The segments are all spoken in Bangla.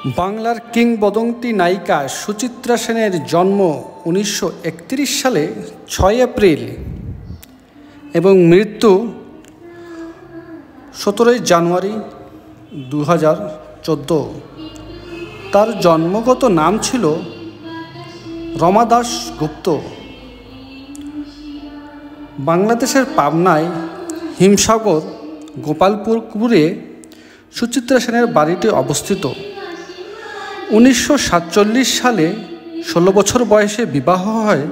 বাংলার কিংবদন্তি নায়িকা সুচিত্রা সেনের জন্ম 1931 সালে 6 এপ্রিল এবং মৃত্যু 17 জানুয়ারি 2014। তার জন্মগত নাম ছিল রমা দাস গুপ্ত। বাংলাদেশের পাবনায় হিমসাগর গোপালপুরে সুচিত্রা সেনের বাড়িটি অবস্থিত। 1947 সালে 16 বছর বয়সে বিবাহ হয়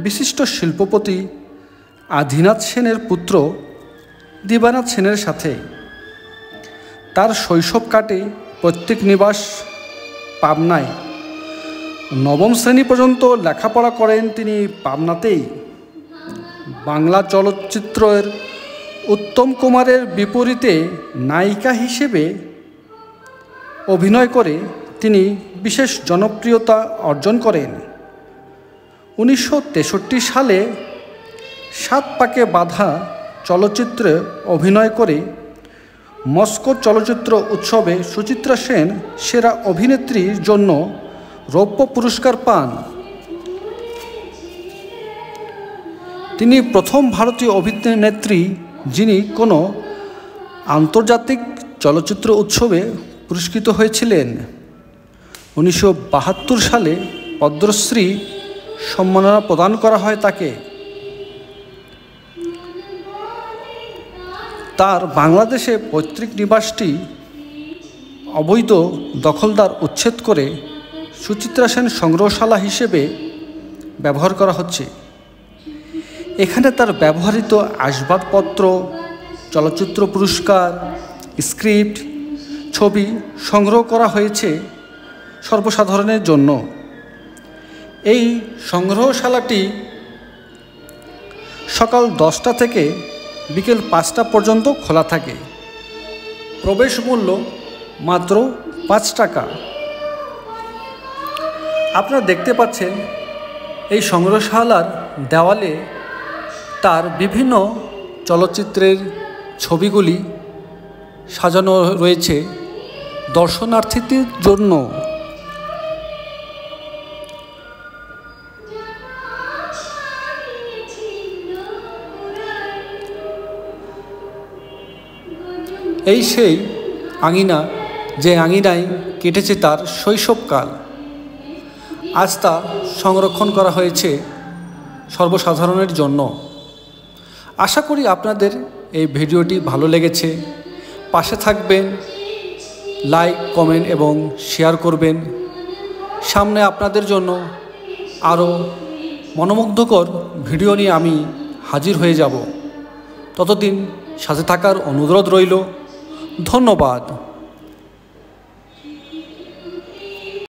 বিশিষ্ট শিল্পপতি আদিনাথ সেনের পুত্র দিবানাথ সেনের সাথে। তার শৈশব কাটে পৈতৃক নিবাস পাবনায়। নবম শ্রেণী পর্যন্ত লেখাপড়া করেন তিনি পাবনাতেই। বাংলা চলচ্চিত্রের উত্তম কুমারের বিপরীতে নায়িকা হিসেবে অভিনয় করে তিনি বিশেষ জনপ্রিয়তা অর্জন করেন। 1963 সালে 7 পাকে বাঁধা চলচ্চিত্রে অভিনয় করে মস্কো চলচ্চিত্র উৎসবে সুচিত্রা সেন সেরা অভিনেত্রীর জন্য রৌপ্য পুরস্কার পান। তিনি প্রথম ভারতীয় অভিনেত্রী যিনি কোনো আন্তর্জাতিক চলচ্চিত্র উৎসবে পুরস্কৃত হয়েছিলেন। 1972 সালে পদ্মশ্রী সম্মাননা প্রদান করা হয় তাকে। তার বাংলাদেশে পৈতৃক নিবাসটি অবৈধ দখলদার উচ্ছেদ করে সুচিত্রা সেন সংগ্রহশালা হিসেবে ব্যবহার করা হচ্ছে। এখানে তার ব্যবহৃত আসবাবপত্র, চলচ্চিত্র পুরস্কার, স্ক্রিপ্ট, ছবি সংগ্রহ করা হয়েছে সর্বসাধারণের জন্য। এই সংগ্রহশালাটি সকাল 10টা থেকে বিকেল 5টা পর্যন্ত খোলা থাকে। প্রবেশ মূল্য মাত্র 5 টাকা। আপনারা দেখতে পাচ্ছেন এই সংগ্রহশালার দেওয়ালে তার বিভিন্ন চলচ্চিত্রের ছবিগুলি সাজানো রয়েছে দর্শনার্থীদের জন্য। এই সেই আঙিনা যে আঙিনায় কেটেছে তার শৈশবকাল। আজ তা সংরক্ষণ করা হয়েছে সর্বসাধারণের জন্য। আশা করি আপনাদের এই ভিডিওটি ভালো লেগেছে। পাশে থাকবেন, লাইক, কমেন্ট এবং শেয়ার করবেন। সামনে আপনাদের জন্য আরও মনোমুগ্ধকর ভিডিও নিয়ে আমি হাজির হয়ে যাব। ততদিন সাথে থাকার অনুরোধ রইল। ধন্যবাদ।